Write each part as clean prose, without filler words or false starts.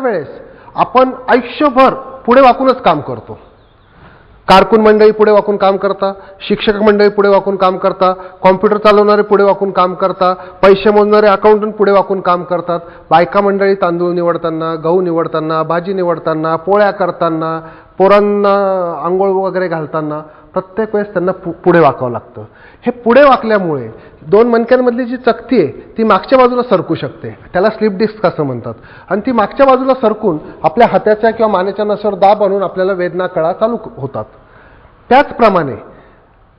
वेळेस आपण आयुष्यभर पुढे वाकूनच काम करतो. कारकून मंडळी पुढे वाकून काम करता, शिक्षक मंडळी पुढे वाकून काम करता, कॉम्प्युटर चालवणारे पुढे वाकून काम करता, पैसे मोजणारे अकाउंटंट पुढे वाकून काम करतात, बायका मंडळी तांदूळ निवडताना, गहू निवडताना, भाजी निवडताना, पोळ्या करताना, पोरांना आंघोळ वगैरे घालताना प्रत्येक वेळेस त्यांना पुढे वाकावं लागतं. हे पुढे वाकल्यामुळे दोन मणक्यांमधली जी चकती आहे ती मागच्या बाजूला सरकू शकते, त्याला स्लिप डिस्क असं म्हणतात. आणि ती मागच्या बाजूला सरकून आपल्या हाताच्या किंवा मानेच्या नसावर दाब आणून आपल्याला वेदना कळा चालू होतात. त्याचप्रमाणे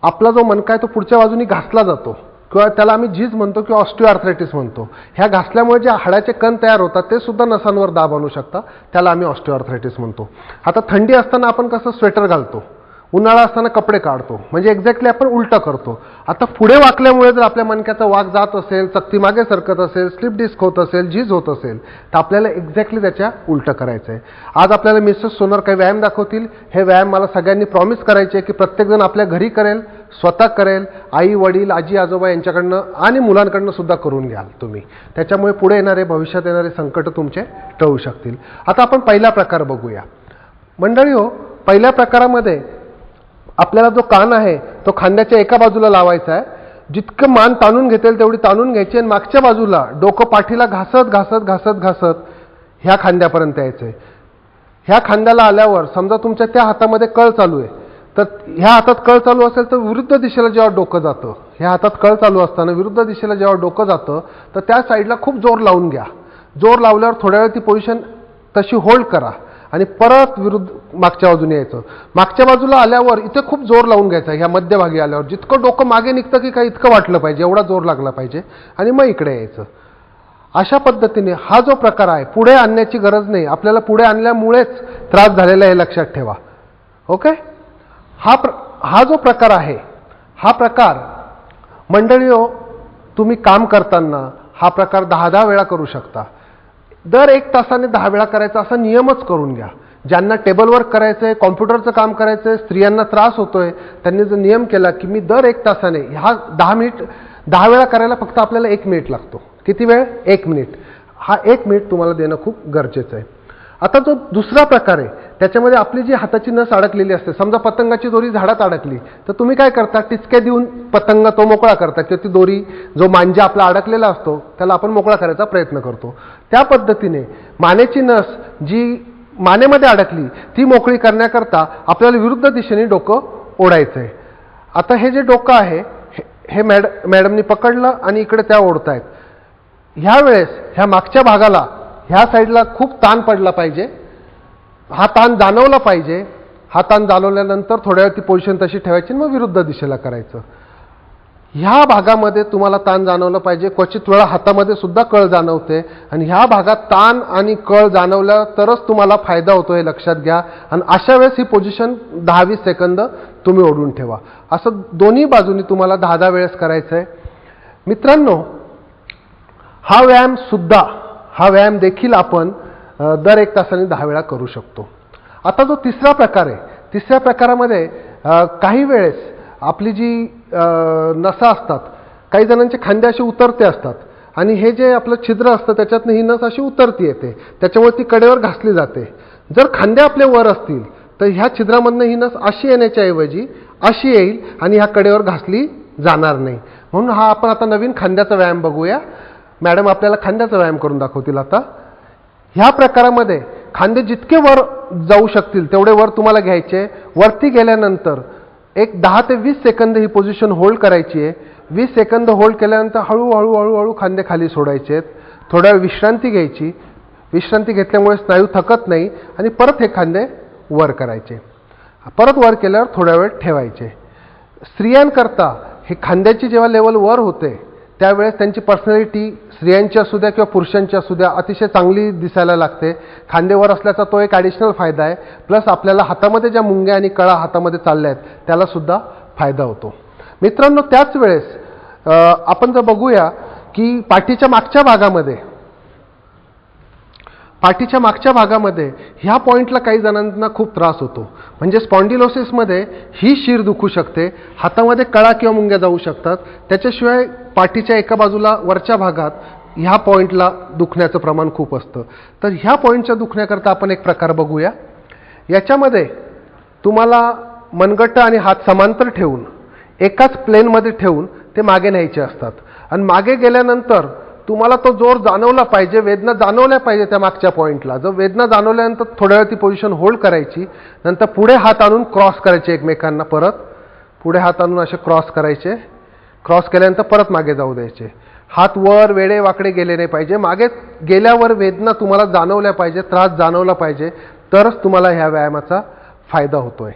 आपला जो मणका आहे तो पुढच्या बाजूनी घासला जातो किंवा त्याला आम्ही झीज म्हणतो किंवा ऑस्टिओआर्थरायटिस म्हणतो. ह्या घासल्यामुळे जे हाडाचे कण तयार होतात ते सुद्धा नसांवर दाब आणू शकतात, त्याला आम्ही ऑस्टिओआर्थरायटिस म्हणतो. आता थंडी असताना आपण कसं स्वेटर घालतो, उन्हाळा असताना कपडे काढतो, म्हणजे एक्झॅक्टली आपण उलटं करतो. आता पुढे वाकल्यामुळे जर आपल्या मणक्याचा वाक जात असेल, चकती मागे सरकत असेल, स्लिप डिस्क होत असेल, झीज होत असेल, तर आपल्याला एक्झॅक्टली त्याच्या उलटं करायचं आहे. आज आपल्याला मिसेस सोनर काही व्यायाम दाखवतील. हे व्यायाम मला सगळ्यांनी प्रॉमिस करायचे की प्रत्येकजण आपल्या घरी करेल, स्वतः करेल, आई वडील आजी आजोबा यांच्याकडनं आणि मुलांकडनं सुद्धा करून घ्याल तुम्ही. त्याच्यामुळे पुढे येणारे भविष्यात येणारे संकट तुमचे टळू शकतील. आता आपण पहिला प्रकार बघूया. मंडळी हो, पहिल्या प्रकारामध्ये आपल्याला जो कान आहे तो खांद्याच्या एका बाजूला लावायचा आहे. जितकं मान ताणून घेतील तेवढी ताणून घ्यायची आणि मागच्या बाजूला डोकं पाठीला घासत घासत घासत घासत ह्या खांद्यापर्यंत यायचं आहे. ह्या खांद्याला आल्यावर समजा तुमच्या त्या हातामध्ये कळ चालू आहे, तर ह्या हातात कळ चालू असेल तर विरुद्ध दिशेला जेव्हा डोकं जातं, ह्या हातात कळ चालू असताना विरुद्ध दिशेला जेव्हा डोकं जातं तर त्या साईडला खूप जोर लावून घ्या. जोर लावल्यावर थोड्या वेळ ती पोझिशन तशी होल्ड करा आणि परत विरुद्ध मागच्या बाजूने यायचं. मागच्या बाजूला आल्यावर इथे खूप जोर लावून घ्यायचा. ह्या मध्यभागी आल्यावर जितकं डोकं मागे निघतं की काय इतकं वाटलं पाहिजे, एवढा जोर लागला पाहिजे आणि मग इकडे यायचं. अशा पद्धतीने हा जो प्रकार आहे पुढे आणण्याची गरज नाही, आपल्याला पुढे आणल्यामुळेच त्रास झालेला आहे, लक्षात ठेवा. ओके. हा जो प्रकार आहे हा प्रकार मंडळी हो, तुम्ही काम करताना हा प्रकार 10 वेळा करू शकता. दर 1 तासाने 10 वेळा करायचा असा नियमच करून घ्या. ज्यांना टेबल वर्क करायचंय, कॉम्प्युटरचं काम करायचंय, स्त्रियांना त्रास होतोय, त्यांनी जर नियम केला की मी दर 1 तासाने हा 10 वेळा करायला फक्त आपल्याला 1 मिनिट लागतो. किती वेळ? 1 मिनिट. हा 1 मिनिट तुम्हाला देणं खूप गरजेचं आहे. आता जो दुसरा प्रकार आहे त्याच्यामध्ये आपली जी हाताची नस अडकलेली असते, समजा पतंगाची दोरी झाडात अडकली तर तुम्ही काय करता, टिचके देऊन पतंग तो मोकळा करता किंवा ती दोरी जो मांजा आपला अडकलेला असतो त्याला आपण मोकळा करायचा प्रयत्न करतो. त्या पद्धतीने मानेची नस जी मानेमध्ये अडकली ती मोकळी करण्याकरता आपल्याला विरुद्ध दिशेने डोकं ओढायचं आहे. आता हे जे डोकं आहे हे मॅडमनी पकडलं आणि इकडे त्या ओढतायत. ह्या वेळेस ह्या मागच्या भागाला ह्या साईडला खूप ताण पडला पाहिजे, हा ताण जाणवला पाहिजे. हा ताण जाणवल्यानंतर थोड्या वेळ ती पोझिशन तशी ठेवायची, मग विरुद्ध दिशेला करायचं. ह्या भागामध्ये तुम्हाला ताण जाणवलं पाहिजे. क्वचित वेळा हातामध्ये सुद्धा कळ जाणवते आणि ह्या भागात ताण आणि कळ जाणवल्या तरच तुम्हाला फायदा होतो, हे लक्षात घ्या. आणि अशा वेळेस ही पोझिशन 10-20 सेकंद तुम्ही ओढून ठेवा. असं दोन्ही बाजूनी तुम्हाला 10 वेळेस करायचं आहे. मित्रांनो, हा व्यायाम देखील आपण दर 1 तासाने 10 वेळा करू शकतो. आता जो तिसरा प्रकार आहे, तिसऱ्या प्रकारामध्ये काही वेळेस आपली जी नसा असतात, काही जणांचे खांदे असे उतरते असतात आणि हे जे आपलं छिद्र असतं त्याच्यातनं ही नस अशी उतरती येते, त्याच्यामुळे ती कडेवर घासली जाते. जर खांदे आपले वर असतील तर ह्या छिद्रामधनं ही नस अशी येण्याच्या ऐवजी अशी येईल आणि ह्या कडेवर घासली जाणार नाही. म्हणून हा आपण आता नवीन खांद्याचा व्यायाम बघूया. मॅडम आपल्याला खांद्याचा व्यायाम करून दाखवतील. आता ह्या प्रकारामध्ये खांदे जितके वर जाऊ शकतील तेवढे वर तुम्हाला घ्यायचे. वरती गेल्यानंतर एक 10 ते 20 सेकंद ही पोझिशन होल्ड करायची आहे. 20 सेकंद होल्ड केल्यानंतर हळूहळू हळूहळू खांदे खाली सोडायचे आहेत. थोड्या वेळ विश्रांती घ्यायची. विश्रांती घेतल्यामुळे स्नायू थकत नाही आणि परत हे खांदे वर करायचे. परत वर केल्यावर थोड्या वेळ ठेवायचे. स्त्रियांकरता हे खांद्याची जेव्हा लेवल वर होते त्यावेळेस त्यांची पर्सनॅलिटी स्त्रियांची असू द्या किंवा पुरुषांची असू द्या अतिशय चांगली दिसायला लागते. खांदेवर असल्याचा तो एक ॲडिशनल फायदा आहे. प्लस आपल्याला हातामध्ये ज्या मुंग्या आणि कळा हातामध्ये चालल्या आहेत त्याला सुद्धा फायदा होतो. मित्रांनो, त्याच वेळेस आपण जर बघूया की पाठीच्या मागच्या भागामध्ये ह्या पॉईंटला काही जणांना खूप त्रास होतो. म्हणजे स्पॉन्डिलोसिसमध्ये ही शीर दुखू शकते, हातामध्ये कळा किंवा मुंग्या जाऊ शकतात. त्याच्याशिवाय पाठीच्या एका बाजूला वरच्या भागात ह्या पॉईंटला दुखण्याचं प्रमाण खूप असतं. तर ह्या पॉईंटच्या दुखण्याकरता आपण एक प्रकार बघूया. याच्यामध्ये तुम्हाला मनगट आणि हात समांतर ठेवून एकाच प्लेनमध्ये ठेवून ते मागे न्यायचे असतात. आणि मागे गेल्यानंतर तुम्हाला तो जोर जाणवला पाहिजे, वेदना जाणवल्या पाहिजे त्या मागच्या पॉईंटला. जर वेदना जाणवल्यानंतर थोड्या वेळ ती पोझिशन होल्ड करायची, नंतर पुढे हात आणून क्रॉस करायचे एकमेकांना, परत पुढे हात आणून असे क्रॉस करायचे. क्रॉस केल्यानंतर परत मागे जाऊ द्यायचे. हात वर वेडे वाकडे गेले नाही पाहिजे. मागे गेल्यावर वेदना तुम्हाला जाणवल्या पाहिजे, त्रास जाणवला पाहिजे, तरच तुम्हाला ह्या व्यायामाचा फायदा होतोय.